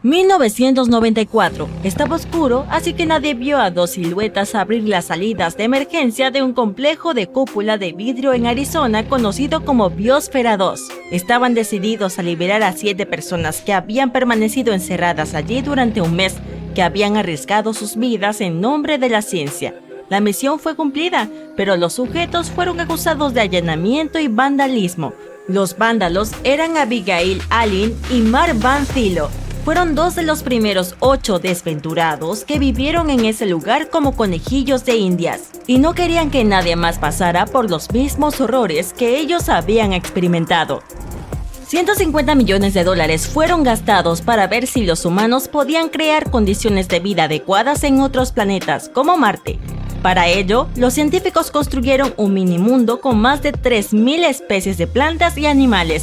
1994. Estaba oscuro, así que nadie vio a dos siluetas abrir las salidas de emergencia de un complejo de cúpula de vidrio en Arizona conocido como Biosfera 2. Estaban decididos a liberar a 7 personas que habían permanecido encerradas allí durante un mes, que habían arriesgado sus vidas en nombre de la ciencia. La misión fue cumplida, pero los sujetos fueron acusados de allanamiento y vandalismo. Los vándalos eran Abigail Allin y Mark Van Thilo. Fueron 2 de los primeros 8 desventurados que vivieron en ese lugar como conejillos de indias, y no querían que nadie más pasara por los mismos horrores que ellos habían experimentado. $150 millones fueron gastados para ver si los humanos podían crear condiciones de vida adecuadas en otros planetas, como Marte. Para ello, los científicos construyeron un minimundo con más de 3.000 especies de plantas y animales.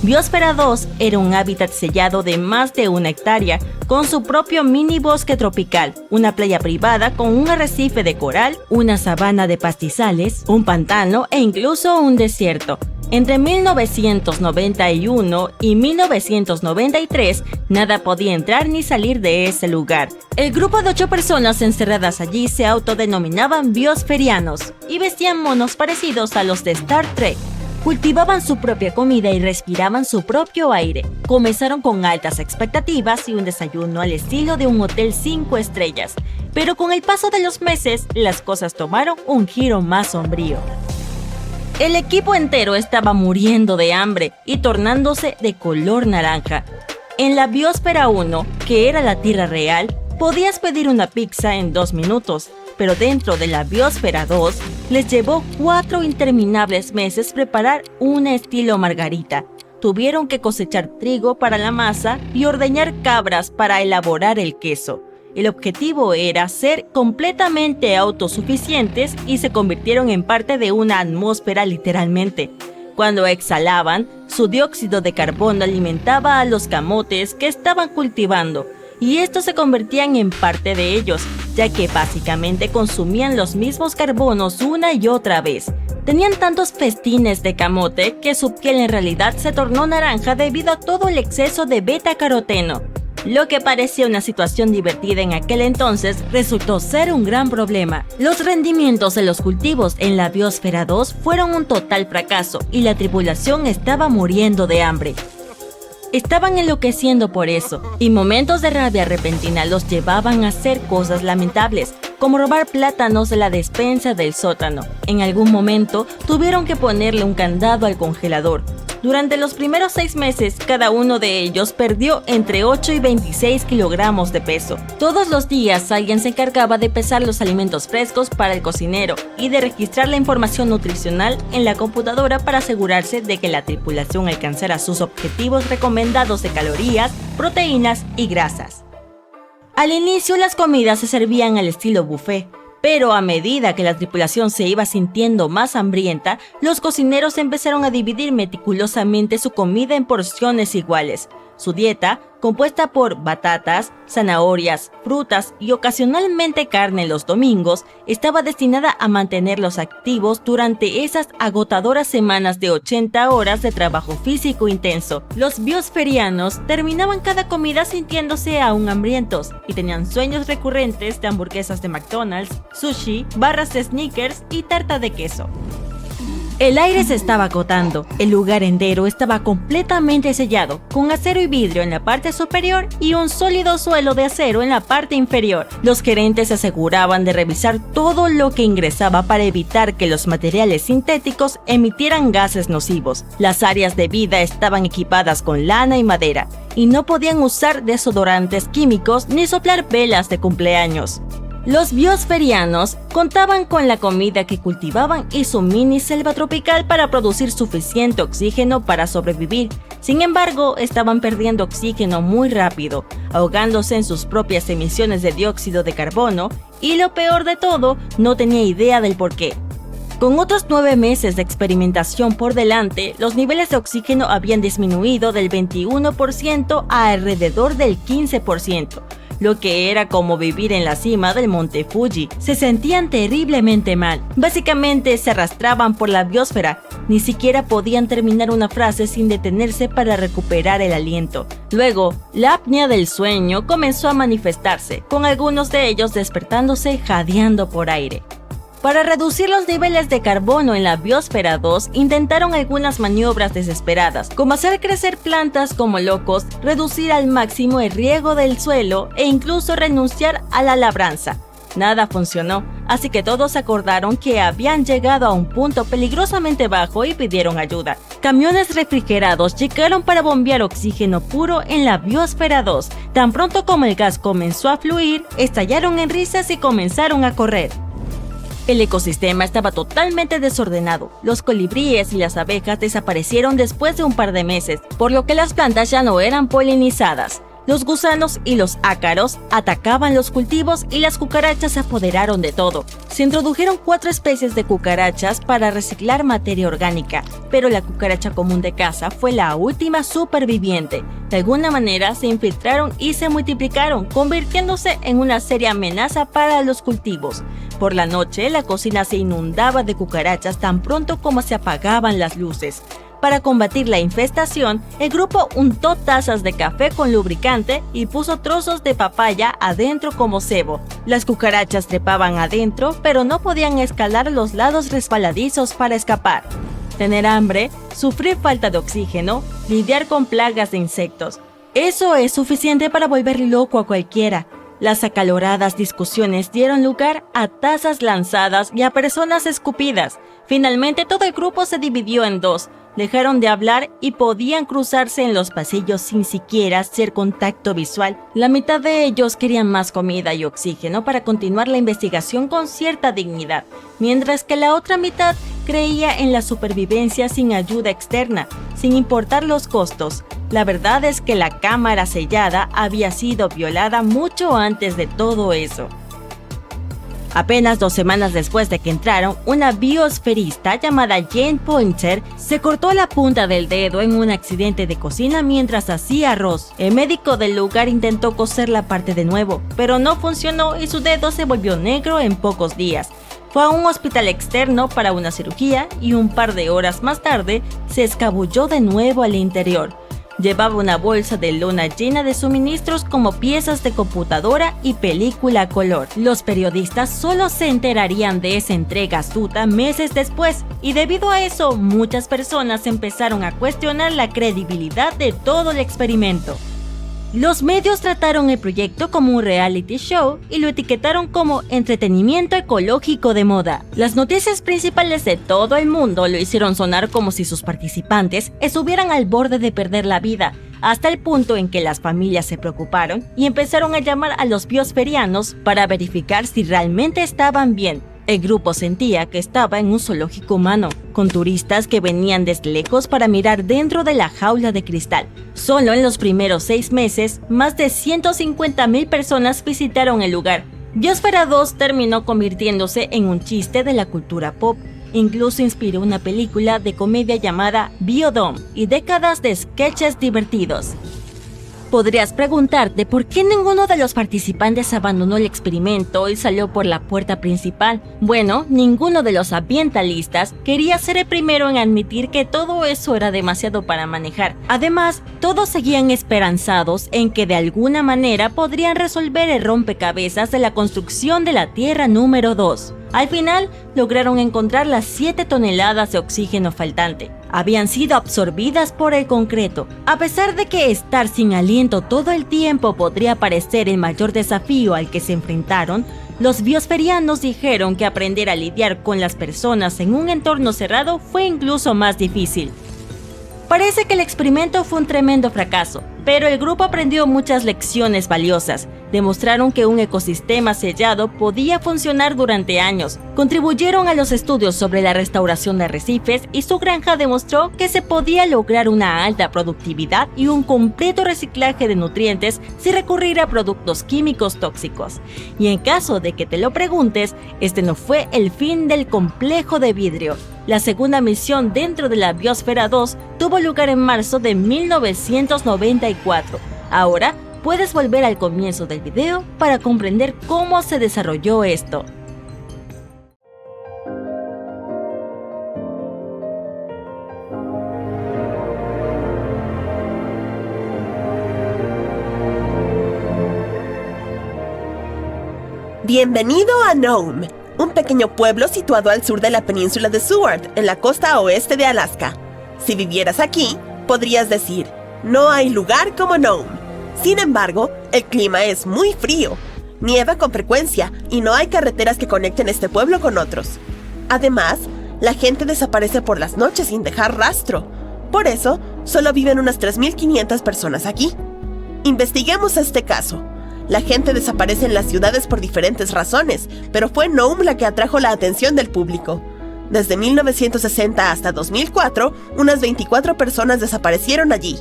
Biosfera 2 era un hábitat sellado de más de 1 hectárea, con su propio mini bosque tropical, una playa privada con un arrecife de coral, una sabana de pastizales, un pantano e incluso un desierto. Entre 1991 y 1993, nada podía entrar ni salir de ese lugar. El grupo de 8 personas encerradas allí se autodenominaban biosferianos y vestían monos parecidos a los de Star Trek. Cultivaban su propia comida y respiraban su propio aire. Comenzaron con altas expectativas y un desayuno al estilo de un hotel 5 estrellas. Pero con el paso de los meses, las cosas tomaron un giro más sombrío. El equipo entero estaba muriendo de hambre y tornándose de color naranja. En la Biosfera 1, que era la Tierra real, podías pedir una pizza en 2 minutos. Pero dentro de la Biosfera 2, les llevó 4 interminables meses preparar un estilo margarita. Tuvieron que cosechar trigo para la masa y ordeñar cabras para elaborar el queso. El objetivo era ser completamente autosuficientes y se convirtieron en parte de una atmósfera literalmente. Cuando exhalaban, su dióxido de carbono alimentaba a los camotes que estaban cultivando, y estos se convertían en parte de ellos, ya que básicamente consumían los mismos carbonos una y otra vez. Tenían tantos festines de camote que su piel en realidad se tornó naranja debido a todo el exceso de beta-caroteno. Lo que parecía una situación divertida en aquel entonces resultó ser un gran problema. Los rendimientos de los cultivos en la Biosfera 2 fueron un total fracaso y la tripulación estaba muriendo de hambre. Estaban enloqueciendo por eso, y momentos de rabia repentina los llevaban a hacer cosas lamentables, como robar plátanos de la despensa del sótano. En algún momento tuvieron que ponerle un candado al congelador. Durante los primeros 6 meses, cada uno de ellos perdió entre 8 y 26 kilogramos de peso. Todos los días alguien se encargaba de pesar los alimentos frescos para el cocinero y de registrar la información nutricional en la computadora para asegurarse de que la tripulación alcanzara sus objetivos recomendados de calorías, proteínas y grasas. Al inicio las comidas se servían al estilo buffet, pero a medida que la tripulación se iba sintiendo más hambrienta, los cocineros empezaron a dividir meticulosamente su comida en porciones iguales. Su dieta, compuesta por batatas, zanahorias, frutas y ocasionalmente carne los domingos, estaba destinada a mantenerlos activos durante esas agotadoras semanas de 80 horas de trabajo físico intenso. Los biosferianos terminaban cada comida sintiéndose aún hambrientos y tenían sueños recurrentes de hamburguesas de McDonald's, sushi, barras de Snickers y tarta de queso. El aire se estaba agotando, el lugar entero estaba completamente sellado, con acero y vidrio en la parte superior y un sólido suelo de acero en la parte inferior. Los gerentes se aseguraban de revisar todo lo que ingresaba para evitar que los materiales sintéticos emitieran gases nocivos. Las áreas de vida estaban equipadas con lana y madera, y no podían usar desodorantes químicos ni soplar velas de cumpleaños. Los biosferianos contaban con la comida que cultivaban y su mini selva tropical para producir suficiente oxígeno para sobrevivir. Sin embargo, estaban perdiendo oxígeno muy rápido, ahogándose en sus propias emisiones de dióxido de carbono, y lo peor de todo, no tenía idea del porqué. Con otros 9 meses de experimentación por delante, los niveles de oxígeno habían disminuido del 21% a alrededor del 15%. lo que era como vivir en la cima del monte Fuji. Se sentían terriblemente mal. Básicamente se arrastraban por la biosfera. Ni siquiera podían terminar una frase sin detenerse para recuperar el aliento. Luego, la apnea del sueño comenzó a manifestarse, con algunos de ellos despertándose jadeando por aire. Para reducir los niveles de carbono en la biosfera 2, intentaron algunas maniobras desesperadas, como hacer crecer plantas como locos, reducir al máximo el riego del suelo e incluso renunciar a la labranza. Nada funcionó, así que todos acordaron que habían llegado a un punto peligrosamente bajo y pidieron ayuda. Camiones refrigerados llegaron para bombear oxígeno puro en la biosfera 2. Tan pronto como el gas comenzó a fluir, estallaron en risas y comenzaron a correr. El ecosistema estaba totalmente desordenado. Los colibríes y las abejas desaparecieron después de un par de meses, por lo que las plantas ya no eran polinizadas. Los gusanos y los ácaros atacaban los cultivos y las cucarachas se apoderaron de todo. Se introdujeron 4 especies de cucarachas para reciclar materia orgánica, pero la cucaracha común de casa fue la última superviviente. De alguna manera se infiltraron y se multiplicaron, convirtiéndose en una seria amenaza para los cultivos. Por la noche, la cocina se inundaba de cucarachas tan pronto como se apagaban las luces. Para combatir la infestación, el grupo untó tazas de café con lubricante y puso trozos de papaya adentro como cebo. Las cucarachas trepaban adentro, pero no podían escalar los lados resbaladizos para escapar. Tener hambre, sufrir falta de oxígeno, lidiar con plagas de insectos. Eso es suficiente para volver loco a cualquiera. Las acaloradas discusiones dieron lugar a tazas lanzadas y a personas escupidas. Finalmente todo el grupo se dividió en dos. Dejaron de hablar y podían cruzarse en los pasillos sin siquiera hacer contacto visual. La mitad de ellos querían más comida y oxígeno para continuar la investigación con cierta dignidad, mientras que la otra mitad creía en la supervivencia sin ayuda externa, sin importar los costos. La verdad es que la cámara sellada había sido violada mucho antes de todo eso. Apenas 2 semanas después de que entraron, una biosferista llamada Jane Pointer se cortó la punta del dedo en un accidente de cocina mientras hacía arroz. El médico del lugar intentó coser la parte de nuevo, pero no funcionó y su dedo se volvió negro en pocos días. Fue a un hospital externo para una cirugía y un par de horas más tarde se escabulló de nuevo al interior. Llevaba una bolsa de lona llena de suministros como piezas de computadora y película a color. Los periodistas solo se enterarían de esa entrega astuta meses después, y debido a eso, muchas personas empezaron a cuestionar la credibilidad de todo el experimento. Los medios trataron el proyecto como un reality show y lo etiquetaron como entretenimiento ecológico de moda. Las noticias principales de todo el mundo lo hicieron sonar como si sus participantes estuvieran al borde de perder la vida, hasta el punto en que las familias se preocuparon y empezaron a llamar a los biosferianos para verificar si realmente estaban bien. El grupo sentía que estaba en un zoológico humano, con turistas que venían desde lejos para mirar dentro de la jaula de cristal. Solo en los primeros 6 meses, más de 150,000 personas visitaron el lugar. Biosfera 2 terminó convirtiéndose en un chiste de la cultura pop. Incluso inspiró una película de comedia llamada Biodome y décadas de sketches divertidos. Podrías preguntarte por qué ninguno de los participantes abandonó el experimento y salió por la puerta principal. Bueno, ninguno de los ambientalistas quería ser el primero en admitir que todo eso era demasiado para manejar. Además, todos seguían esperanzados en que de alguna manera podrían resolver el rompecabezas de la construcción de la Tierra número 2. Al final, lograron encontrar las 7 toneladas de oxígeno faltante. Habían sido absorbidas por el concreto. A pesar de que estar sin aliento todo el tiempo podría parecer el mayor desafío al que se enfrentaron, los biosferianos dijeron que aprender a lidiar con las personas en un entorno cerrado fue incluso más difícil. Parece que el experimento fue un tremendo fracaso, pero el grupo aprendió muchas lecciones valiosas. Demostraron que un ecosistema sellado podía funcionar durante años. Contribuyeron a los estudios sobre la restauración de arrecifes y su granja demostró que se podía lograr una alta productividad y un completo reciclaje de nutrientes sin recurrir a productos químicos tóxicos. Y en caso de que te lo preguntes, este no fue el fin del complejo de vidrio. La segunda misión dentro de la Biosfera 2 tuvo lugar en marzo de 1994. Ahora, Puedes volver al comienzo del video para comprender cómo se desarrolló esto. Bienvenido a Nome, un pequeño pueblo situado al sur de la península de Seward, en la costa oeste de Alaska. Si vivieras aquí, podrías decir, no hay lugar como Nome. Sin embargo, el clima es muy frío. Nieva con frecuencia y no hay carreteras que conecten este pueblo con otros. Además, la gente desaparece por las noches sin dejar rastro. Por eso, solo viven unas 3.500 personas aquí. Investiguemos este caso. La gente desaparece en las ciudades por diferentes razones, pero fue Nome la que atrajo la atención del público. Desde 1960 hasta 2004, unas 24 personas desaparecieron allí.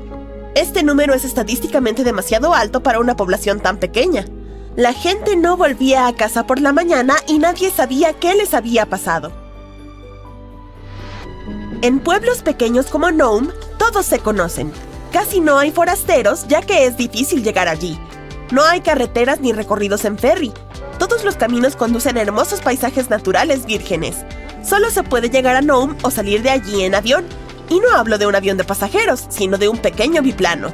Este número es estadísticamente demasiado alto para una población tan pequeña. La gente no volvía a casa por la mañana y nadie sabía qué les había pasado. En pueblos pequeños como Nome, todos se conocen. Casi no hay forasteros, ya que es difícil llegar allí. No hay carreteras ni recorridos en ferry. Todos los caminos conducen a hermosos paisajes naturales vírgenes. Solo se puede llegar a Nome o salir de allí en avión. Y no hablo de un avión de pasajeros, sino de un pequeño biplano.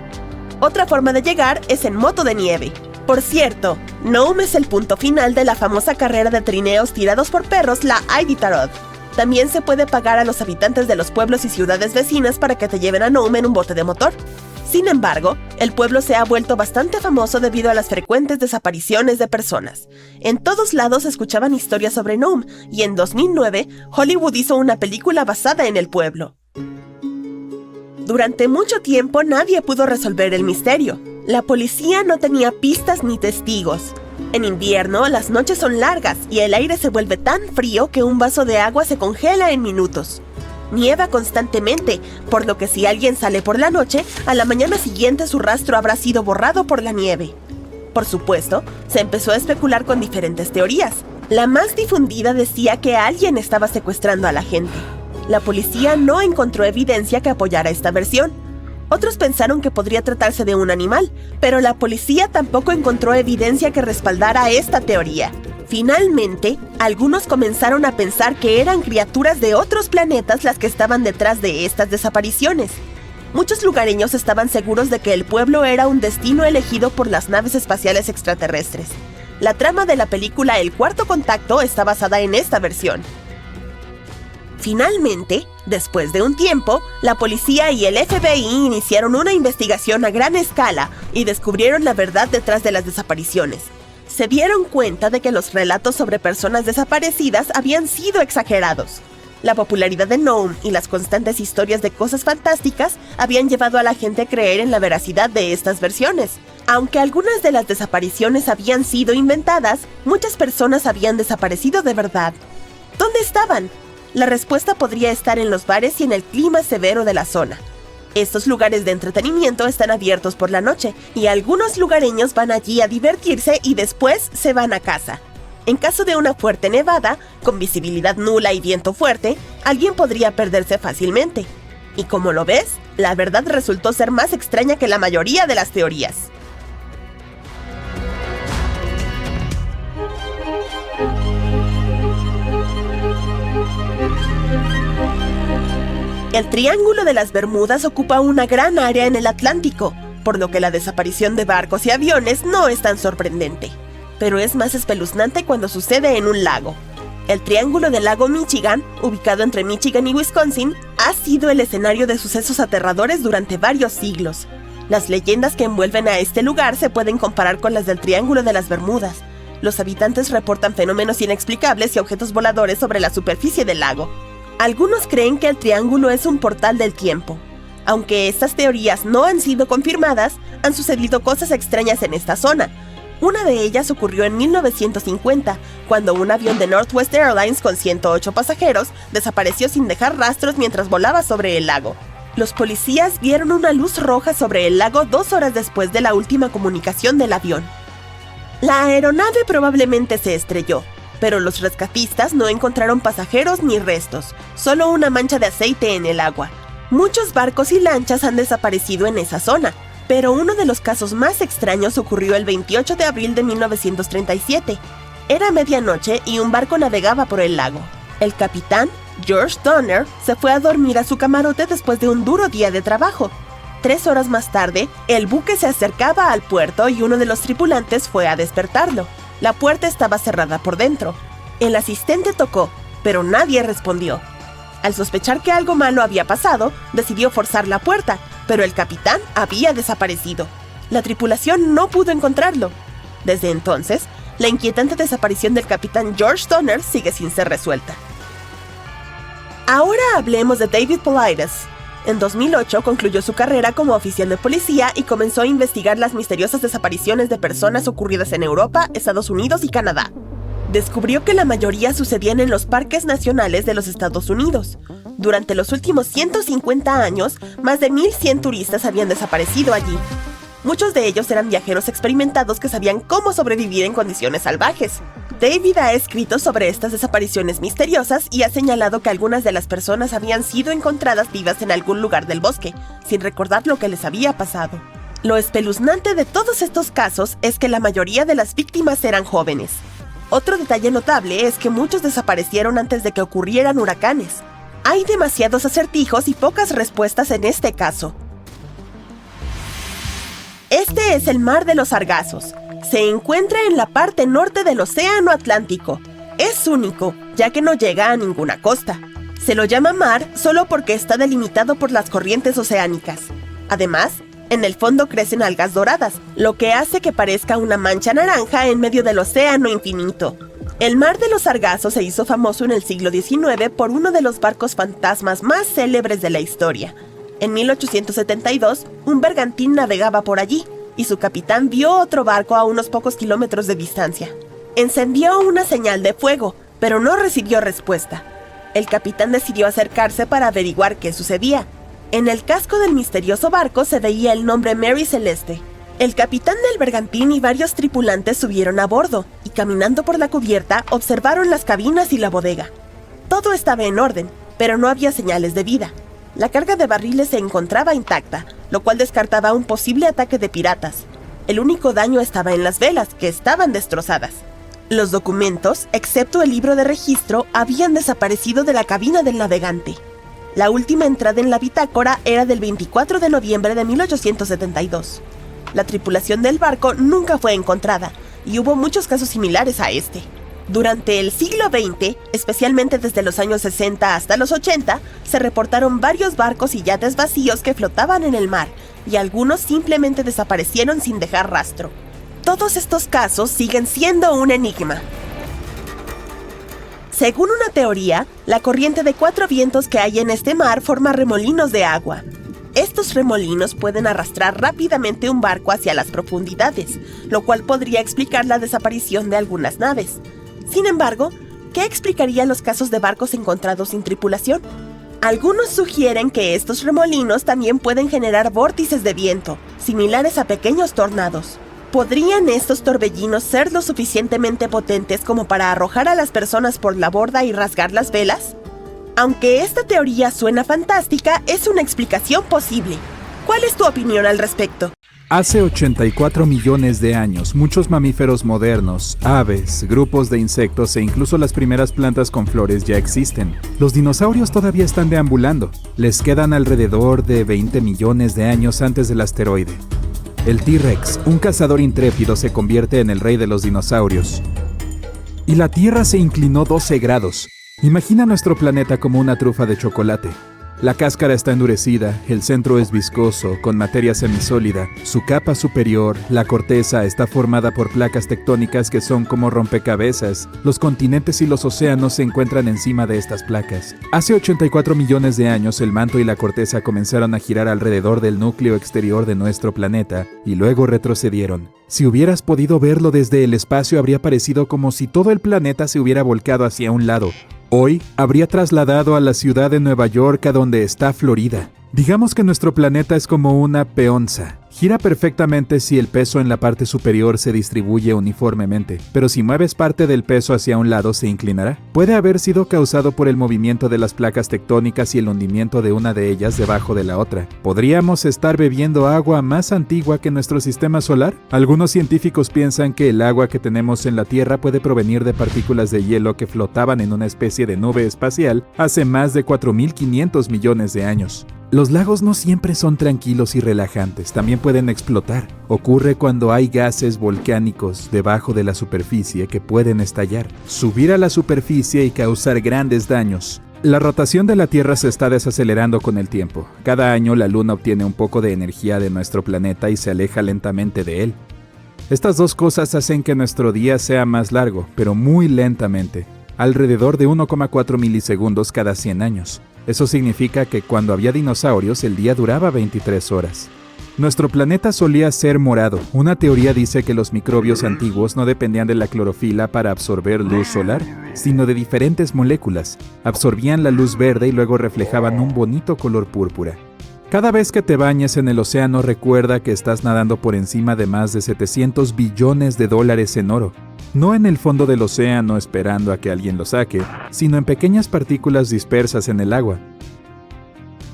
Otra forma de llegar es en moto de nieve. Por cierto, Nome es el punto final de la famosa carrera de trineos tirados por perros, la Iditarod. También se puede pagar a los habitantes de los pueblos y ciudades vecinas para que te lleven a Nome en un bote de motor. Sin embargo, el pueblo se ha vuelto bastante famoso debido a las frecuentes desapariciones de personas. En todos lados se escuchaban historias sobre Nome, y en 2009, Hollywood hizo una película basada en el pueblo. Durante mucho tiempo nadie pudo resolver el misterio. La policía no tenía pistas ni testigos. En invierno, las noches son largas y el aire se vuelve tan frío que un vaso de agua se congela en minutos. Nieva constantemente, por lo que si alguien sale por la noche, a la mañana siguiente su rastro habrá sido borrado por la nieve. Por supuesto, se empezó a especular con diferentes teorías. La más difundida decía que alguien estaba secuestrando a la gente. La policía no encontró evidencia que apoyara esta versión. Otros pensaron que podría tratarse de un animal, pero la policía tampoco encontró evidencia que respaldara esta teoría. Finalmente, algunos comenzaron a pensar que eran criaturas de otros planetas las que estaban detrás de estas desapariciones. Muchos lugareños estaban seguros de que el pueblo era un destino elegido por las naves espaciales extraterrestres. La trama de la película El Cuarto Contacto está basada en esta versión. Finalmente, después de un tiempo, la policía y el FBI iniciaron una investigación a gran escala y descubrieron la verdad detrás de las desapariciones. Se dieron cuenta de que los relatos sobre personas desaparecidas habían sido exagerados. La popularidad de Nome y las constantes historias de cosas fantásticas habían llevado a la gente a creer en la veracidad de estas versiones. Aunque algunas de las desapariciones habían sido inventadas, muchas personas habían desaparecido de verdad. ¿Dónde estaban? La respuesta podría estar en los bares y en el clima severo de la zona. Estos lugares de entretenimiento están abiertos por la noche y algunos lugareños van allí a divertirse y después se van a casa. En caso de una fuerte nevada, con visibilidad nula y viento fuerte, alguien podría perderse fácilmente. Y como lo ves, la verdad resultó ser más extraña que la mayoría de las teorías. El Triángulo de las Bermudas ocupa una gran área en el Atlántico, por lo que la desaparición de barcos y aviones no es tan sorprendente. Pero es más espeluznante cuando sucede en un lago. El Triángulo del lago Michigan, ubicado entre Michigan y Wisconsin, ha sido el escenario de sucesos aterradores durante varios siglos. Las leyendas que envuelven a este lugar se pueden comparar con las del Triángulo de las Bermudas. Los habitantes reportan fenómenos inexplicables y objetos voladores sobre la superficie del lago. Algunos creen que el triángulo es un portal del tiempo. Aunque estas teorías no han sido confirmadas, han sucedido cosas extrañas en esta zona. Una de ellas ocurrió en 1950, cuando un avión de Northwest Airlines con 108 pasajeros desapareció sin dejar rastros mientras volaba sobre el lago. Los policías vieron una luz roja sobre el lago 2 horas después de la última comunicación del avión. La aeronave probablemente se estrelló, pero los rescatistas no encontraron pasajeros ni restos, solo una mancha de aceite en el agua. Muchos barcos y lanchas han desaparecido en esa zona. Pero uno de los casos más extraños ocurrió el 28 de abril de 1937. Era medianoche y un barco navegaba por el lago. El capitán, George Donner, se fue a dormir a su camarote después de un duro día de trabajo. 3 horas más tarde, el buque se acercaba al puerto y uno de los tripulantes fue a despertarlo. La puerta estaba cerrada por dentro. El asistente tocó, pero nadie respondió. Al sospechar que algo malo había pasado, decidió forzar la puerta, pero el capitán había desaparecido. La tripulación no pudo encontrarlo. Desde entonces, la inquietante desaparición del capitán George Donner sigue sin ser resuelta. Ahora hablemos de David Paulides. En 2008 concluyó su carrera como oficial de policía y comenzó a investigar las misteriosas desapariciones de personas ocurridas en Europa, Estados Unidos y Canadá. Descubrió que la mayoría sucedían en los parques nacionales de los Estados Unidos. Durante los últimos 150 años, más de 1,100 turistas habían desaparecido allí. Muchos de ellos eran viajeros experimentados que sabían cómo sobrevivir en condiciones salvajes. David ha escrito sobre estas desapariciones misteriosas y ha señalado que algunas de las personas habían sido encontradas vivas en algún lugar del bosque, sin recordar lo que les había pasado. Lo espeluznante de todos estos casos es que la mayoría de las víctimas eran jóvenes. Otro detalle notable es que muchos desaparecieron antes de que ocurrieran huracanes. Hay demasiados acertijos y pocas respuestas en este caso. Este es el Mar de los Sargazos. Se encuentra en la parte norte del Océano Atlántico. Es único, ya que no llega a ninguna costa. Se lo llama mar solo porque está delimitado por las corrientes oceánicas. Además, en el fondo crecen algas doradas, lo que hace que parezca una mancha naranja en medio del océano infinito. El Mar de los Sargazos se hizo famoso en el siglo XIX por uno de los barcos fantasmas más célebres de la historia. En 1872, un bergantín navegaba por allí, y su capitán vio otro barco a unos pocos kilómetros de distancia. Encendió una señal de fuego, pero no recibió respuesta. El capitán decidió acercarse para averiguar qué sucedía. En el casco del misterioso barco se veía el nombre Mary Celeste. El capitán del bergantín y varios tripulantes subieron a bordo, y caminando por la cubierta observaron las cabinas y la bodega. Todo estaba en orden, pero no había señales de vida. La carga de barriles se encontraba intacta, lo cual descartaba un posible ataque de piratas. El único daño estaba en las velas, que estaban destrozadas. Los documentos, excepto el libro de registro, habían desaparecido de la cabina del navegante. La última entrada en la bitácora era del 24 de noviembre de 1872. La tripulación del barco nunca fue encontrada, y hubo muchos casos similares a este. Durante el siglo XX, especialmente desde los años 60 hasta los 80, se reportaron varios barcos y yates vacíos que flotaban en el mar, y algunos simplemente desaparecieron sin dejar rastro. Todos estos casos siguen siendo un enigma. Según una teoría, la corriente de 4 vientos que hay en este mar forma remolinos de agua. Estos remolinos pueden arrastrar rápidamente un barco hacia las profundidades, lo cual podría explicar la desaparición de algunas naves. Sin embargo, ¿qué explicaría los casos de barcos encontrados sin tripulación? Algunos sugieren que estos remolinos también pueden generar vórtices de viento, similares a pequeños tornados. ¿Podrían estos torbellinos ser lo suficientemente potentes como para arrojar a las personas por la borda y rasgar las velas? Aunque esta teoría suena fantástica, es una explicación posible. ¿Cuál es tu opinión al respecto? Hace 84 millones de años, muchos mamíferos modernos, aves, grupos de insectos e incluso las primeras plantas con flores ya existen. Los dinosaurios todavía están deambulando. Les quedan alrededor de 20 millones de años antes del asteroide. El T-Rex, un cazador intrépido, se convierte en el rey de los dinosaurios. Y la Tierra se inclinó 12 grados. Imagina nuestro planeta como una trufa de chocolate. La cáscara está endurecida, el centro es viscoso, con materia semisólida. Su capa superior, la corteza, está formada por placas tectónicas que son como rompecabezas. Los continentes y los océanos se encuentran encima de estas placas. Hace 84 millones de años, el manto y la corteza comenzaron a girar alrededor del núcleo exterior de nuestro planeta, y luego retrocedieron. Si hubieras podido verlo desde el espacio, habría parecido como si todo el planeta se hubiera volcado hacia un lado. Hoy habría trasladado a la ciudad de Nueva York, a donde está Florida. Digamos que nuestro planeta es como una peonza. Gira perfectamente si el peso en la parte superior se distribuye uniformemente, pero si mueves parte del peso hacia un lado se inclinará. Puede haber sido causado por el movimiento de las placas tectónicas y el hundimiento de una de ellas debajo de la otra. ¿Podríamos estar bebiendo agua más antigua que nuestro sistema solar? Algunos científicos piensan que el agua que tenemos en la Tierra puede provenir de partículas de hielo que flotaban en una especie de nube espacial hace más de 4.500 millones de años. Los lagos no siempre son tranquilos y relajantes, también pueden explotar. Ocurre cuando hay gases volcánicos debajo de la superficie que pueden estallar, subir a la superficie y causar grandes daños. La rotación de la Tierra se está desacelerando con el tiempo. Cada año la Luna obtiene un poco de energía de nuestro planeta y se aleja lentamente de él. Estas dos cosas hacen que nuestro día sea más largo, pero muy lentamente, alrededor de 1,4 milisegundos cada 100 años. Eso significa que cuando había dinosaurios el día duraba 23 horas. Nuestro planeta solía ser morado. Una teoría dice que los microbios antiguos no dependían de la clorofila para absorber luz solar, sino de diferentes moléculas. Absorbían la luz verde y luego reflejaban un bonito color púrpura. Cada vez que te bañes en el océano, recuerda que estás nadando por encima de más de 700 billones de dólares en oro. No en el fondo del océano esperando a que alguien lo saque, sino en pequeñas partículas dispersas en el agua.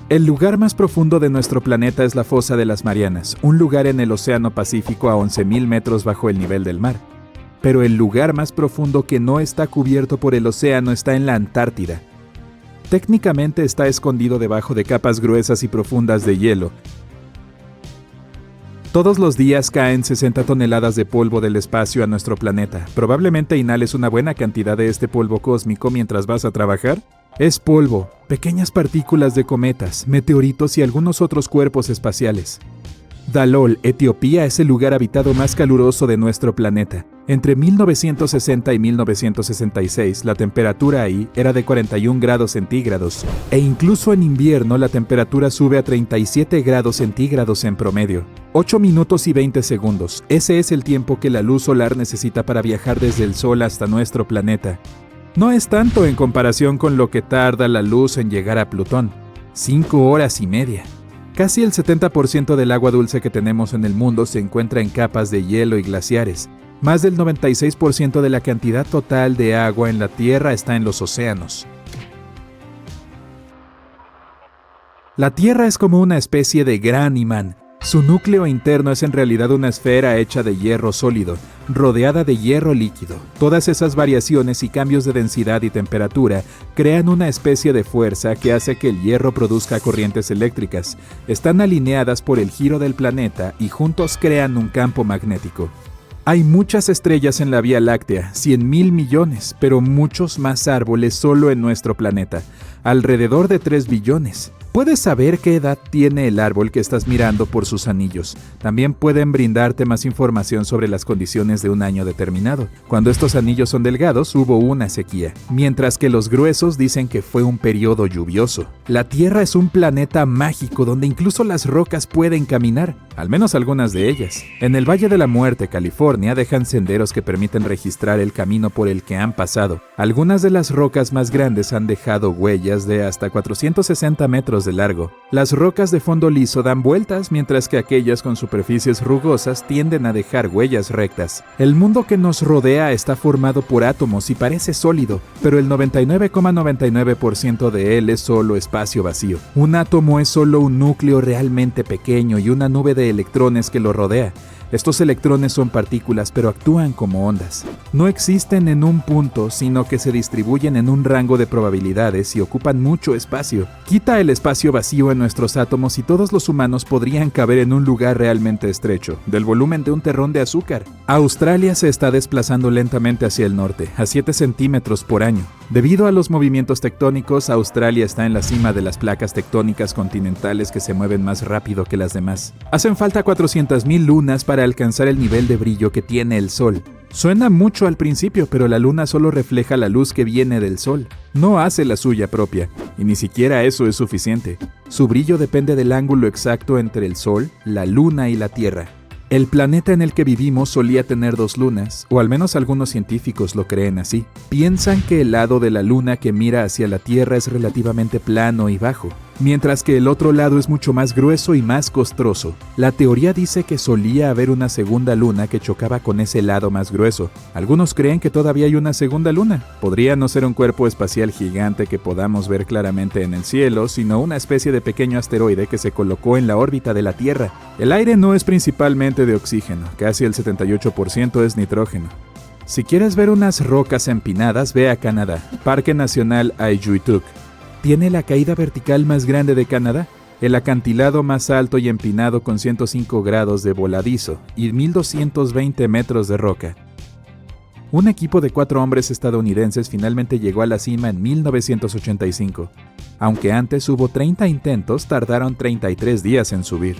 El lugar más profundo de nuestro planeta es la Fosa de las Marianas, un lugar en el Océano Pacífico a 11.000 metros bajo el nivel del mar. Pero el lugar más profundo que no está cubierto por el océano está en la Antártida. Técnicamente está escondido debajo de capas gruesas y profundas de hielo. Todos los días caen 60 toneladas de polvo del espacio a nuestro planeta. Probablemente inhales una buena cantidad de este polvo cósmico mientras vas a trabajar. Es polvo, pequeñas partículas de cometas, meteoritos y algunos otros cuerpos espaciales. Dalol, Etiopía, es el lugar habitado más caluroso de nuestro planeta. Entre 1960 y 1966, la temperatura ahí era de 41 grados centígrados, e incluso en invierno la temperatura sube a 37 grados centígrados en promedio. 8 minutos y 20 segundos. Ese es el tiempo que la luz solar necesita para viajar desde el Sol hasta nuestro planeta. No es tanto en comparación con lo que tarda la luz en llegar a Plutón. 5 horas y media. Casi el 70% del agua dulce que tenemos en el mundo se encuentra en capas de hielo y glaciares. Más del 96% de la cantidad total de agua en la Tierra está en los océanos. La Tierra es como una especie de gran imán. Su núcleo interno es en realidad una esfera hecha de hierro sólido, rodeada de hierro líquido. Todas esas variaciones y cambios de densidad y temperatura crean una especie de fuerza que hace que el hierro produzca corrientes eléctricas. Están alineadas por el giro del planeta y juntos crean un campo magnético. Hay muchas estrellas en la Vía Láctea, 100.000 millones, pero muchos más árboles solo en nuestro planeta, alrededor de 3 billones. Puedes saber qué edad tiene el árbol que estás mirando por sus anillos. También pueden brindarte más información sobre las condiciones de un año determinado. Cuando estos anillos son delgados, hubo una sequía, mientras que los gruesos dicen que fue un periodo lluvioso. La Tierra es un planeta mágico donde incluso las rocas pueden caminar, al menos algunas de ellas. En el Valle de la Muerte, California, dejan senderos que permiten registrar el camino por el que han pasado. Algunas de las rocas más grandes han dejado huellas de hasta 460 metros de largo. Las rocas de fondo liso dan vueltas, mientras que aquellas con superficies rugosas tienden a dejar huellas rectas. El mundo que nos rodea está formado por átomos y parece sólido, pero el 99,99% de él es solo espacio vacío. Un átomo es solo un núcleo realmente pequeño y una nube de electrones que lo rodea. Estos electrones son partículas, pero actúan como ondas. No existen en un punto, sino que se distribuyen en un rango de probabilidades y ocupan mucho espacio. Quita el espacio vacío en nuestros átomos y todos los humanos podrían caber en un lugar realmente estrecho, del volumen de un terrón de azúcar. Australia se está desplazando lentamente hacia el norte, a 7 centímetros por año. Debido a los movimientos tectónicos, Australia está en la cima de las placas tectónicas continentales que se mueven más rápido que las demás. Hacen falta 400.000 lunas para alcanzar el nivel de brillo que tiene el Sol. Suena mucho al principio, pero la luna solo refleja la luz que viene del Sol. No hace la suya propia, y ni siquiera eso es suficiente. Su brillo depende del ángulo exacto entre el Sol, la luna y la Tierra. El planeta en el que vivimos solía tener 2 lunas, o al menos algunos científicos lo creen así. Piensan que el lado de la luna que mira hacia la Tierra es relativamente plano y bajo. mientras que el otro lado es mucho más grueso y más costroso. La teoría dice que solía haber una segunda luna que chocaba con ese lado más grueso. Algunos creen que todavía hay una segunda luna. Podría no ser un cuerpo espacial gigante que podamos ver claramente en el cielo, sino una especie de pequeño asteroide que se colocó en la órbita de la Tierra. El aire no es principalmente de oxígeno, casi el 78% es nitrógeno. Si quieres ver unas rocas empinadas, ve a Canadá, Parque Nacional Aiguituc. Tiene la caída vertical más grande de Canadá, el acantilado más alto y empinado con 105 grados de voladizo y 1220 metros de roca. Un equipo de 4 hombres estadounidenses finalmente llegó a la cima en 1985. Aunque antes hubo 30 intentos, tardaron 33 días en subir.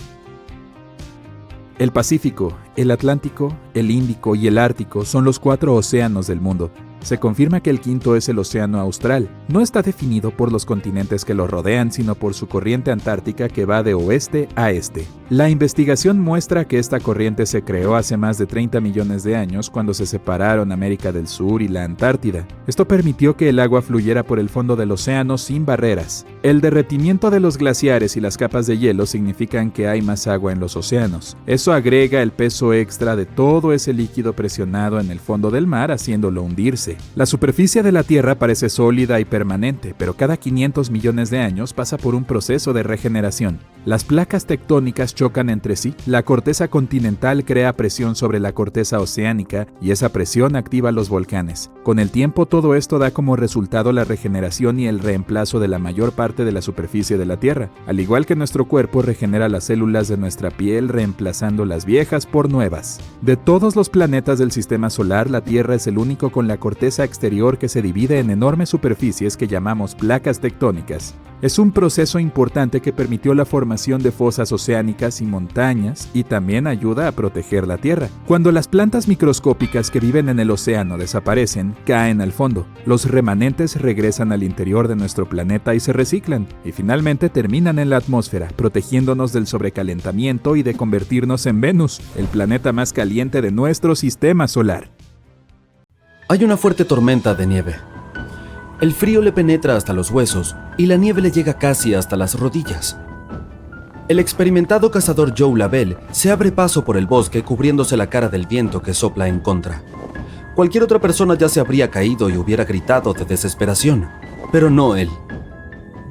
El Pacífico, el Atlántico, el Índico y el Ártico son los 4 océanos del mundo. Se confirma que el quinto es el Océano Austral. No está definido por los continentes que lo rodean, sino por su corriente antártica que va de oeste a este. La investigación muestra que esta corriente se creó hace más de 30 millones de años cuando se separaron América del Sur y la Antártida. Esto permitió que el agua fluyera por el fondo del océano sin barreras. El derretimiento de los glaciares y las capas de hielo significan que hay más agua en los océanos. Eso agrega el peso extra de todo ese líquido presionado en el fondo del mar, haciéndolo hundirse. La superficie de la Tierra parece sólida y permanente, pero cada 500 millones de años pasa por un proceso de regeneración. Las placas tectónicas chocan entre sí, la corteza continental crea presión sobre la corteza oceánica y esa presión activa los volcanes. Con el tiempo todo esto da como resultado la regeneración y el reemplazo de la mayor parte de la superficie de la Tierra, al igual que nuestro cuerpo regenera las células de nuestra piel reemplazando las viejas por nuevas. De todos los planetas del sistema solar, la Tierra es el único con la corteza exterior que se divide en enormes superficies que llamamos placas tectónicas. Es un proceso importante que permitió la formación de fosas oceánicas y montañas y también ayuda a proteger la Tierra. Cuando las plantas microscópicas que viven en el océano desaparecen, caen al fondo. Los remanentes regresan al interior de nuestro planeta y se reciclan, y finalmente terminan en la atmósfera, protegiéndonos del sobrecalentamiento y de convertirnos en Venus, el planeta más caliente de nuestro sistema solar. Hay una fuerte tormenta de nieve. El frío le penetra hasta los huesos y la nieve le llega casi hasta las rodillas. El experimentado cazador Joe Lavelle se abre paso por el bosque cubriéndose la cara del viento que sopla en contra. Cualquier otra persona ya se habría caído y hubiera gritado de desesperación, pero no él.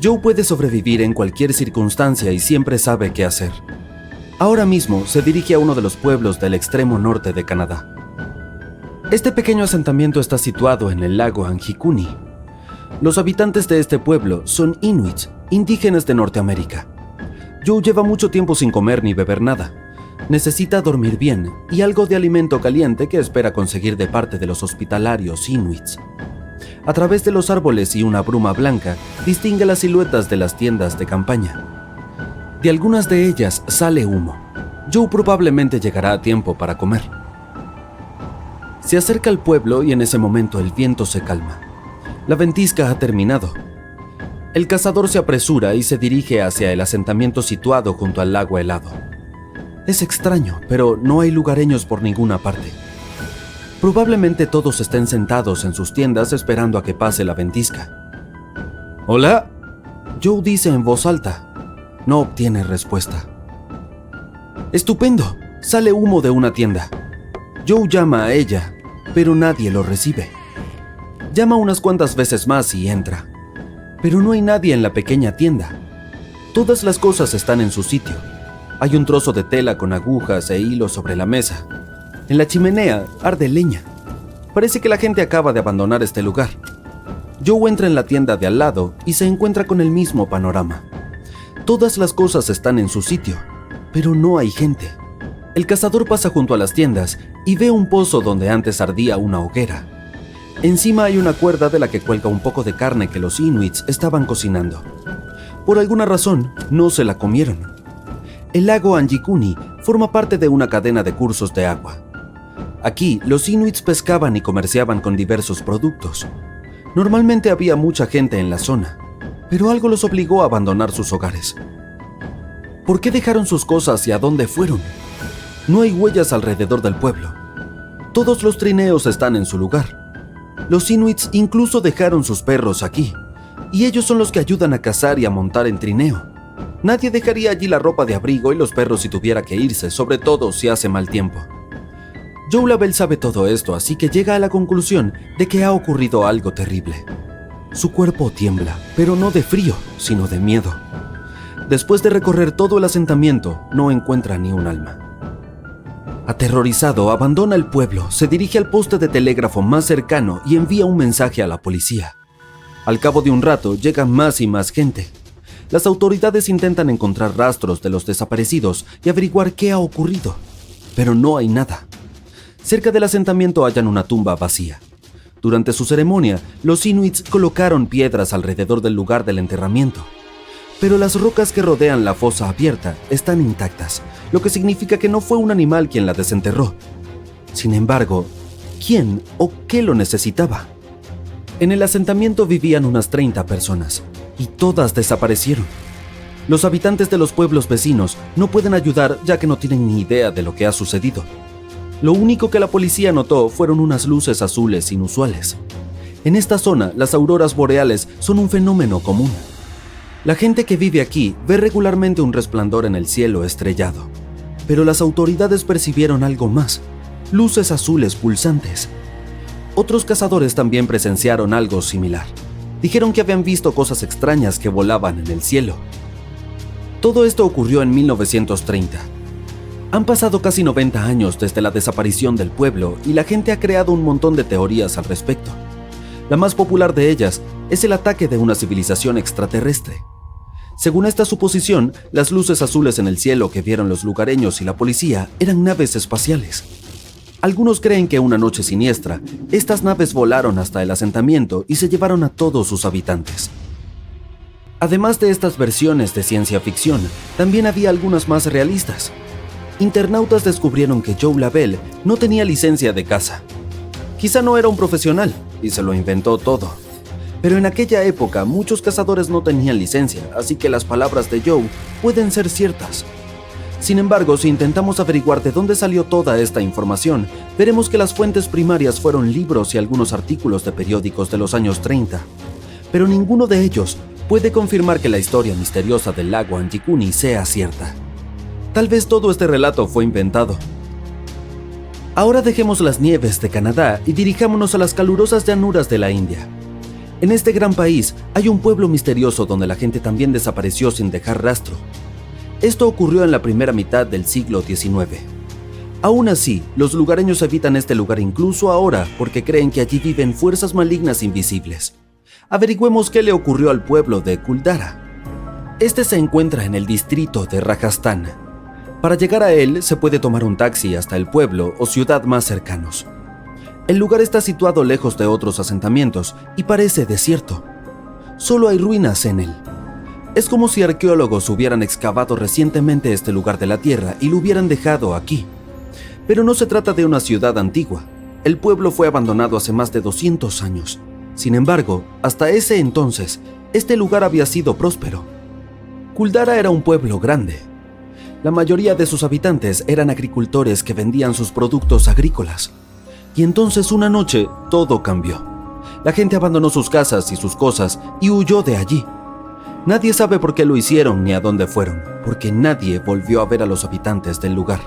Joe puede sobrevivir en cualquier circunstancia y siempre sabe qué hacer. Ahora mismo se dirige a uno de los pueblos del extremo norte de Canadá. Este pequeño asentamiento está situado en el lago Anjikuni. Los habitantes de este pueblo son inuits, indígenas de Norteamérica. Joe lleva mucho tiempo sin comer ni beber nada. Necesita dormir bien y algo de alimento caliente que espera conseguir de parte de los hospitalarios inuits. A través de los árboles y una bruma blanca, distingue las siluetas de las tiendas de campaña. De algunas de ellas sale humo. Joe probablemente llegará a tiempo para comer. Se acerca al pueblo y en ese momento el viento se calma. La ventisca ha terminado. El cazador se apresura y se dirige hacia el asentamiento situado junto al lago helado. Es extraño, pero no hay lugareños por ninguna parte. Probablemente todos estén sentados en sus tiendas esperando a que pase la ventisca. ¿Hola? Joe dice en voz alta. No obtiene respuesta. ¡Estupendo! Sale humo de una tienda. Joe llama a ella, pero nadie lo recibe. Llama unas cuantas veces más y entra. Pero no hay nadie en la pequeña tienda. Todas las cosas están en su sitio. Hay un trozo de tela con agujas e hilos sobre la mesa. En la chimenea arde leña. Parece que la gente acaba de abandonar este lugar. Joe entra en la tienda de al lado y se encuentra con el mismo panorama. Todas las cosas están en su sitio, pero no hay gente. El cazador pasa junto a las tiendas y ve un pozo donde antes ardía una hoguera. Encima hay una cuerda de la que cuelga un poco de carne que los inuits estaban cocinando. Por alguna razón, no se la comieron. El lago Anjikuni forma parte de una cadena de cursos de agua. Aquí, los inuits pescaban y comerciaban con diversos productos. Normalmente había mucha gente en la zona, pero algo los obligó a abandonar sus hogares. ¿Por qué dejaron sus cosas y a dónde fueron? No hay huellas alrededor del pueblo. Todos los trineos están en su lugar. Los inuits incluso dejaron sus perros aquí, y ellos son los que ayudan a cazar y a montar en trineo. Nadie dejaría allí la ropa de abrigo y los perros si tuviera que irse, sobre todo si hace mal tiempo. Joe Lavelle sabe todo esto, así que llega a la conclusión de que ha ocurrido algo terrible. Su cuerpo tiembla, pero no de frío, sino de miedo. Después de recorrer todo el asentamiento, no encuentra ni un alma. Aterrorizado, abandona el pueblo, se dirige al poste de telégrafo más cercano y envía un mensaje a la policía. Al cabo de un rato, llega más y más gente. Las autoridades intentan encontrar rastros de los desaparecidos y averiguar qué ha ocurrido, pero no hay nada. Cerca del asentamiento hallan una tumba vacía. Durante su ceremonia, los inuits colocaron piedras alrededor del lugar del enterramiento, pero las rocas que rodean la fosa abierta están intactas, lo que significa que no fue un animal quien la desenterró. Sin embargo, ¿quién o qué lo necesitaba? En el asentamiento vivían unas 30 personas, y todas desaparecieron. Los habitantes de los pueblos vecinos no pueden ayudar ya que no tienen ni idea de lo que ha sucedido. Lo único que la policía notó fueron unas luces azules inusuales. En esta zona, las auroras boreales son un fenómeno común. La gente que vive aquí ve regularmente un resplandor en el cielo estrellado. Pero las autoridades percibieron algo más: luces azules pulsantes. Otros cazadores también presenciaron algo similar. Dijeron que habían visto cosas extrañas que volaban en el cielo. Todo esto ocurrió en 1930. Han pasado casi 90 años desde la desaparición del pueblo y la gente ha creado un montón de teorías al respecto. La más popular de ellas es el ataque de una civilización extraterrestre. Según esta suposición, las luces azules en el cielo que vieron los lugareños y la policía eran naves espaciales. Algunos creen que una noche siniestra, estas naves volaron hasta el asentamiento y se llevaron a todos sus habitantes. Además de estas versiones de ciencia ficción, también había algunas más realistas. Internautas descubrieron que Joe Lavelle no tenía licencia de caza. Quizá no era un profesional y se lo inventó todo. Pero en aquella época muchos cazadores no tenían licencia, así que las palabras de Joe pueden ser ciertas. Sin embargo, si intentamos averiguar de dónde salió toda esta información, veremos que las fuentes primarias fueron libros y algunos artículos de periódicos de los años 30. Pero ninguno de ellos puede confirmar que la historia misteriosa del lago Anjikuni sea cierta. Tal vez todo este relato fue inventado. Ahora dejemos las nieves de Canadá y dirijámonos a las calurosas llanuras de la India. En este gran país hay un pueblo misterioso donde la gente también desapareció sin dejar rastro. Esto ocurrió en la primera mitad del siglo XIX. Aún así, los lugareños evitan este lugar incluso ahora porque creen que allí viven fuerzas malignas invisibles. Averigüemos qué le ocurrió al pueblo de Kuldara. Este se encuentra en el distrito de Rajasthan. Para llegar a él se puede tomar un taxi hasta el pueblo o ciudad más cercanos. El lugar está situado lejos de otros asentamientos y parece desierto. Solo hay ruinas en él. Es como si arqueólogos hubieran excavado recientemente este lugar de la tierra y lo hubieran dejado aquí. Pero no se trata de una ciudad antigua. El pueblo fue abandonado hace más de 200 años. Sin embargo, hasta ese entonces, este lugar había sido próspero. Kuldara era un pueblo grande. La mayoría de sus habitantes eran agricultores que vendían sus productos agrícolas. Y entonces una noche todo cambió. La gente abandonó sus casas y sus cosas y huyó de allí. Nadie sabe por qué lo hicieron ni a dónde fueron, porque nadie volvió a ver a los habitantes del lugar.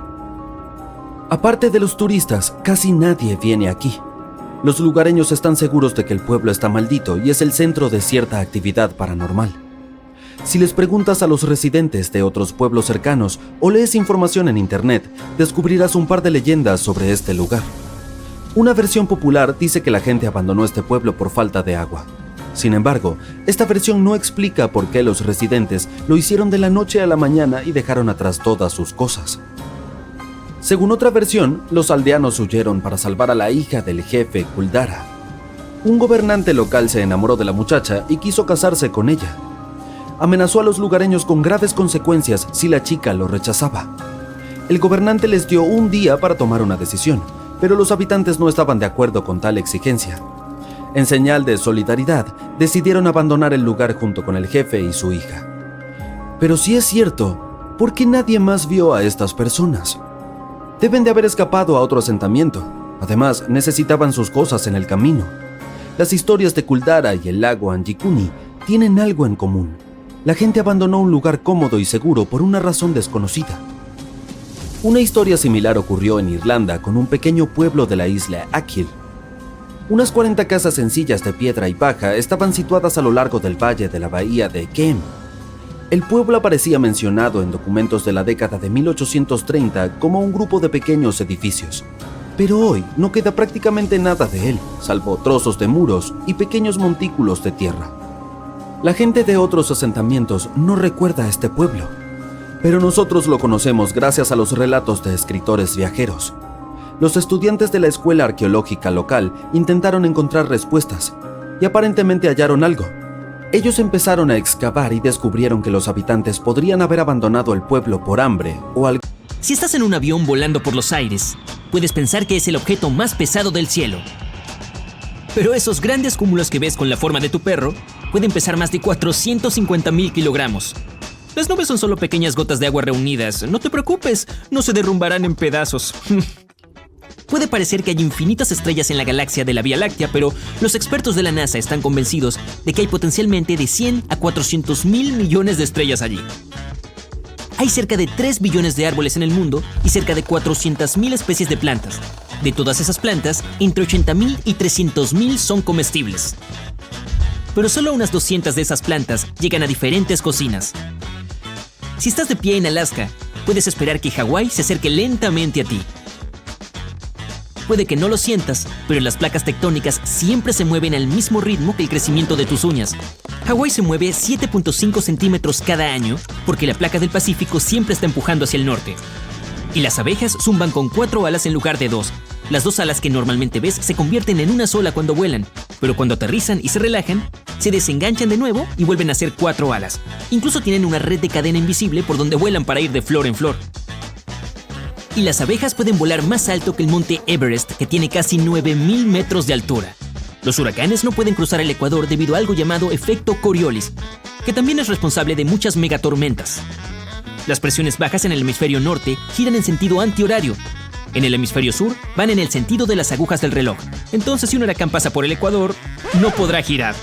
Aparte de los turistas, casi nadie viene aquí. Los lugareños están seguros de que el pueblo está maldito y es el centro de cierta actividad paranormal. Si les preguntas a los residentes de otros pueblos cercanos o lees información en internet, descubrirás un par de leyendas sobre este lugar. Una versión popular dice que la gente abandonó este pueblo por falta de agua. Sin embargo, esta versión no explica por qué los residentes lo hicieron de la noche a la mañana y dejaron atrás todas sus cosas. Según otra versión, los aldeanos huyeron para salvar a la hija del jefe Kuldara. Un gobernante local se enamoró de la muchacha y quiso casarse con ella. Amenazó a los lugareños con graves consecuencias si la chica lo rechazaba. El gobernante les dio un día para tomar una decisión, pero los habitantes no estaban de acuerdo con tal exigencia. En señal de solidaridad, decidieron abandonar el lugar junto con el jefe y su hija. Pero si es cierto, ¿por qué nadie más vio a estas personas? Deben de haber escapado a otro asentamiento. Además, necesitaban sus cosas en el camino. Las historias de Kuldara y el lago Anjikuni tienen algo en común. La gente abandonó un lugar cómodo y seguro por una razón desconocida. Una historia similar ocurrió en Irlanda con un pequeño pueblo de la isla Achill. Unas 40 casas sencillas de piedra y paja estaban situadas a lo largo del valle de la bahía de Kem. El pueblo aparecía mencionado en documentos de la década de 1830 como un grupo de pequeños edificios. Pero hoy no queda prácticamente nada de él, salvo trozos de muros y pequeños montículos de tierra. La gente de otros asentamientos no recuerda a este pueblo, pero nosotros lo conocemos gracias a los relatos de escritores viajeros. Los estudiantes de la escuela arqueológica local intentaron encontrar respuestas y aparentemente hallaron algo. Ellos empezaron a excavar y descubrieron que los habitantes podrían haber abandonado el pueblo por hambre o algo. Si estás en un avión volando por los aires, puedes pensar que es el objeto más pesado del cielo. Pero esos grandes cúmulos que ves con la forma de tu perro pueden pesar más de 450,000 kilogramos. Las nubes son solo pequeñas gotas de agua reunidas. No te preocupes, no se derrumbarán en pedazos. Puede parecer que hay infinitas estrellas en la galaxia de la Vía Láctea, pero los expertos de la NASA están convencidos de que hay potencialmente de 100 a 400,000 millones de estrellas allí. Hay cerca de 3 billones de árboles en el mundo y cerca de 400,000 especies de plantas. De todas esas plantas, entre 80,000 y 300,000 son comestibles. Pero solo unas 200 de esas plantas llegan a diferentes cocinas. Si estás de pie en Alaska, puedes esperar que Hawái se acerque lentamente a ti. Puede que no lo sientas, pero las placas tectónicas siempre se mueven al mismo ritmo que el crecimiento de tus uñas. Hawái se mueve 7.5 centímetros cada año porque la placa del Pacífico siempre está empujando hacia el norte. Y las abejas zumban con 4 alas en lugar de 2. Las 2 alas que normalmente ves se convierten en una sola cuando vuelan, pero cuando aterrizan y se relajan, se desenganchan de nuevo y vuelven a ser 4 alas. Incluso tienen una red de cadena invisible por donde vuelan para ir de flor en flor. Y las abejas pueden volar más alto que el monte Everest, que tiene casi 9,000 metros de altura. Los huracanes no pueden cruzar el Ecuador debido a algo llamado efecto Coriolis, que también es responsable de muchas megatormentas. Las presiones bajas en el hemisferio norte giran en sentido antihorario. En el hemisferio sur van en el sentido de las agujas del reloj. Entonces, si un huracán pasa por el Ecuador, no podrá girar.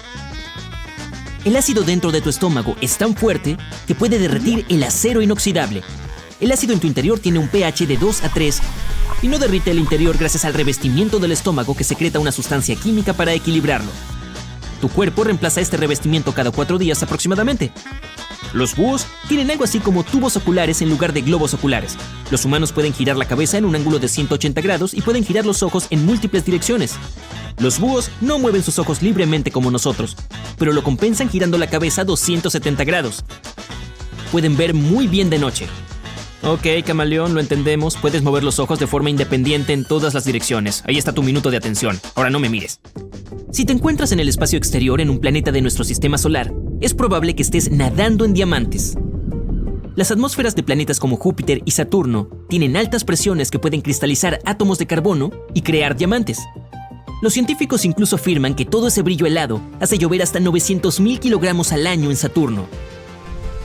El ácido dentro de tu estómago es tan fuerte que puede derretir el acero inoxidable. El ácido en tu interior tiene un pH de 2 a 3 y no derrite el interior gracias al revestimiento del estómago que secreta una sustancia química para equilibrarlo. Tu cuerpo reemplaza este revestimiento cada 4 días aproximadamente. Los búhos tienen algo así como tubos oculares en lugar de globos oculares. Los humanos pueden girar la cabeza en un ángulo de 180 grados y pueden girar los ojos en múltiples direcciones. Los búhos no mueven sus ojos libremente como nosotros, pero lo compensan girando la cabeza a 270 grados. Pueden ver muy bien de noche. Ok, camaleón, lo entendemos. Puedes mover los ojos de forma independiente en todas las direcciones. Ahí está tu minuto de atención. Ahora no me mires. Si te encuentras en el espacio exterior en un planeta de nuestro sistema solar, es probable que estés nadando en diamantes. Las atmósferas de planetas como Júpiter y Saturno tienen altas presiones que pueden cristalizar átomos de carbono y crear diamantes. Los científicos incluso afirman que todo ese brillo helado hace llover hasta 900,000 kilogramos al año en Saturno.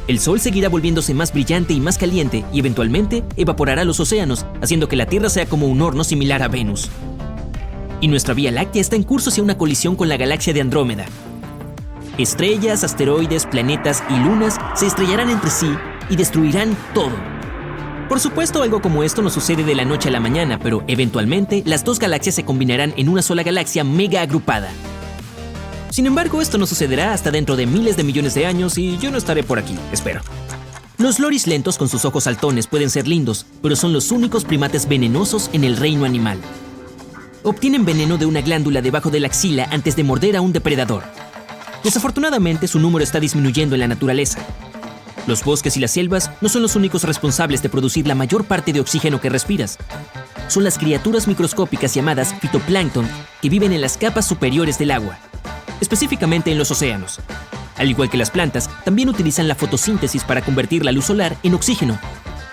El Sol seguirá volviéndose más brillante y más caliente y eventualmente evaporará los océanos, haciendo que la Tierra sea como un horno similar a Venus. Y nuestra Vía Láctea está en curso hacia una colisión con la galaxia de Andrómeda. Estrellas, asteroides, planetas y lunas se estrellarán entre sí y destruirán todo. Por supuesto, algo como esto no sucede de la noche a la mañana, pero eventualmente las 2 galaxias se combinarán en una sola galaxia mega agrupada. Sin embargo, esto no sucederá hasta dentro de miles de millones de años y yo no estaré por aquí, espero. Los loris lentos con sus ojos saltones pueden ser lindos, pero son los únicos primates venenosos en el reino animal. Obtienen veneno de una glándula debajo de la axila antes de morder a un depredador. Desafortunadamente, su número está disminuyendo en la naturaleza. Los bosques y las selvas no son los únicos responsables de producir la mayor parte de oxígeno que respiras. Son las criaturas microscópicas llamadas fitoplancton que viven en las capas superiores del agua, específicamente en los océanos. Al igual que las plantas, también utilizan la fotosíntesis para convertir la luz solar en oxígeno.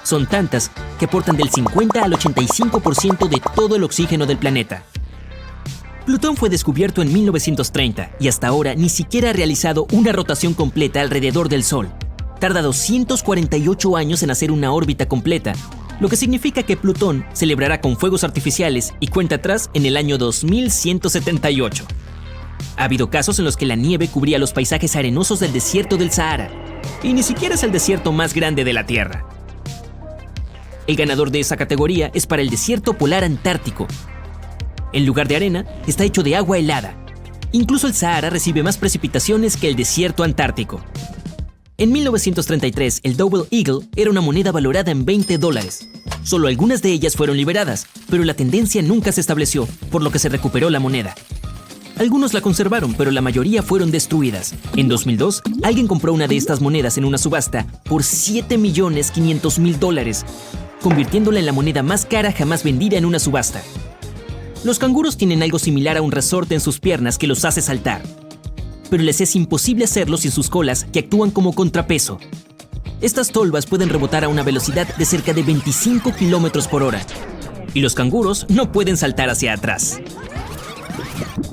Son tantas que aportan del 50 al 85% de todo el oxígeno del planeta. Plutón fue descubierto en 1930 y hasta ahora ni siquiera ha realizado una rotación completa alrededor del Sol. Tarda 248 años en hacer una órbita completa, lo que significa que Plutón celebrará con fuegos artificiales y cuenta atrás en el año 2178. Ha habido casos en los que la nieve cubría los paisajes arenosos del desierto del Sahara, y ni siquiera es el desierto más grande de la Tierra. El ganador de esa categoría es para el desierto polar antártico. En lugar de arena, está hecho de agua helada. Incluso el Sahara recibe más precipitaciones que el desierto antártico. En 1933, el Double Eagle era una moneda valorada en $20. Solo algunas de ellas fueron liberadas, pero la tendencia nunca se estableció, por lo que se recuperó la moneda. Algunos la conservaron, pero la mayoría fueron destruidas. En 2002, alguien compró una de estas monedas en una subasta por $7.500.000, convirtiéndola en la moneda más cara jamás vendida en una subasta. Los canguros tienen algo similar a un resorte en sus piernas que los hace saltar, pero les es imposible hacerlo sin sus colas, que actúan como contrapeso. Estas tolvas pueden rebotar a una velocidad de cerca de 25 km por hora, y los canguros no pueden saltar hacia atrás.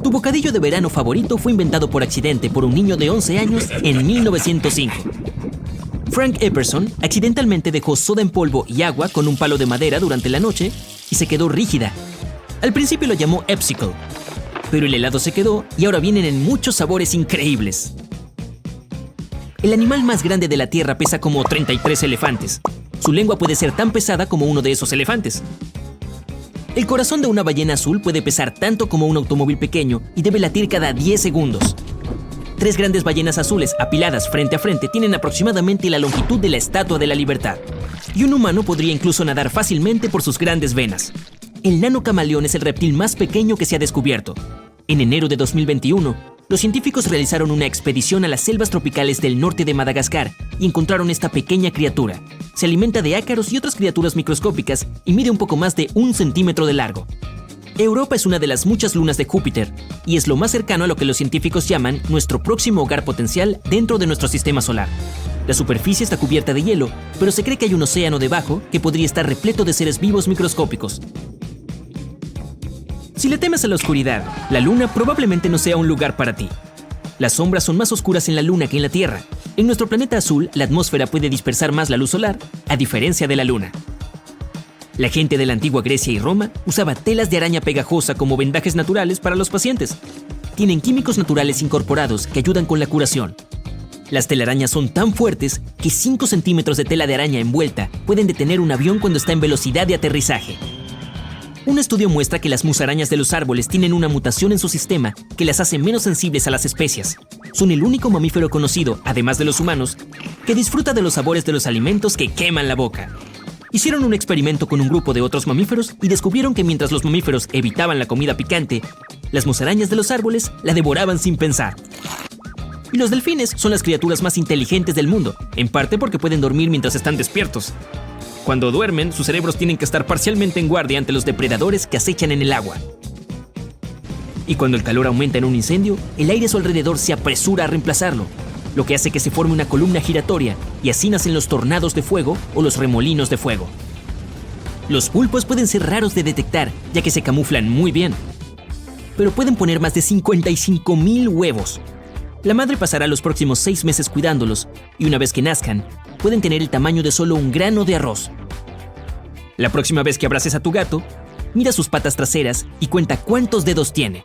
Tu bocadillo de verano favorito fue inventado por accidente por un niño de 11 años en 1905. Frank Epperson accidentalmente dejó soda en polvo y agua con un palo de madera durante la noche y se quedó rígida. Al principio lo llamó Epsicle, pero el helado se quedó y ahora vienen en muchos sabores increíbles. El animal más grande de la Tierra pesa como 33 elefantes. Su lengua puede ser tan pesada como uno de esos elefantes. El corazón de una ballena azul puede pesar tanto como un automóvil pequeño y debe latir cada 10 segundos. 3 grandes ballenas azules apiladas frente a frente tienen aproximadamente la longitud de la Estatua de la Libertad. Y un humano podría incluso nadar fácilmente por sus grandes venas. El nano camaleón es el reptil más pequeño que se ha descubierto. En enero de 2021, los científicos realizaron una expedición a las selvas tropicales del norte de Madagascar y encontraron esta pequeña criatura. Se alimenta de ácaros y otras criaturas microscópicas y mide un poco más de 1 centímetro de largo. Europa es una de las muchas lunas de Júpiter y es lo más cercano a lo que los científicos llaman nuestro próximo hogar potencial dentro de nuestro sistema solar. La superficie está cubierta de hielo, pero se cree que hay un océano debajo que podría estar repleto de seres vivos microscópicos. Si le temes a la oscuridad, la Luna probablemente no sea un lugar para ti. Las sombras son más oscuras en la Luna que en la Tierra. En nuestro planeta azul, la atmósfera puede dispersar más la luz solar, a diferencia de la Luna. La gente de la antigua Grecia y Roma usaba telas de araña pegajosa como vendajes naturales para los pacientes. Tienen químicos naturales incorporados que ayudan con la curación. Las telarañas son tan fuertes que 5 centímetros de tela de araña envuelta pueden detener un avión cuando está en velocidad de aterrizaje. Un estudio muestra que las musarañas de los árboles tienen una mutación en su sistema que las hace menos sensibles a las especias. Son el único mamífero conocido, además de los humanos, que disfruta de los sabores de los alimentos que queman la boca. Hicieron un experimento con un grupo de otros mamíferos y descubrieron que mientras los mamíferos evitaban la comida picante, las musarañas de los árboles la devoraban sin pensar. Y los delfines son las criaturas más inteligentes del mundo, en parte porque pueden dormir mientras están despiertos. Cuando duermen, sus cerebros tienen que estar parcialmente en guardia ante los depredadores que acechan en el agua. Y cuando el calor aumenta en un incendio, el aire a su alrededor se apresura a reemplazarlo, lo que hace que se forme una columna giratoria y así nacen los tornados de fuego o los remolinos de fuego. Los pulpos pueden ser raros de detectar, ya que se camuflan muy bien, pero pueden poner más de 55,000 huevos. La madre pasará los próximos 6 meses cuidándolos, y una vez que nazcan, pueden tener el tamaño de solo un grano de arroz. La próxima vez que abraces a tu gato, mira sus patas traseras y cuenta cuántos dedos tiene.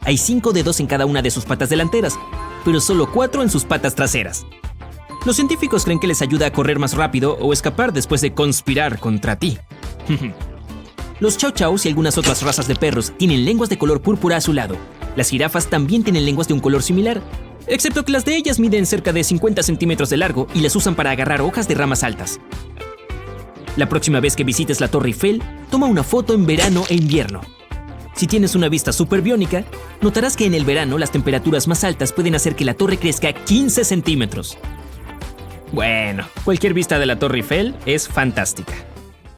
Hay 5 dedos en cada una de sus patas delanteras, pero solo 4 en sus patas traseras. Los científicos creen que les ayuda a correr más rápido o escapar después de conspirar contra ti. Los chow chows y algunas otras razas de perros tienen lenguas de color púrpura azulado. Las jirafas también tienen lenguas de un color similar, excepto que las de ellas miden cerca de 50 centímetros de largo y las usan para agarrar hojas de ramas altas. La próxima vez que visites la Torre Eiffel, toma una foto en verano e invierno. Si tienes una vista superbiónica, notarás que en el verano las temperaturas más altas pueden hacer que la torre crezca 15 centímetros. Bueno, cualquier vista de la Torre Eiffel es fantástica.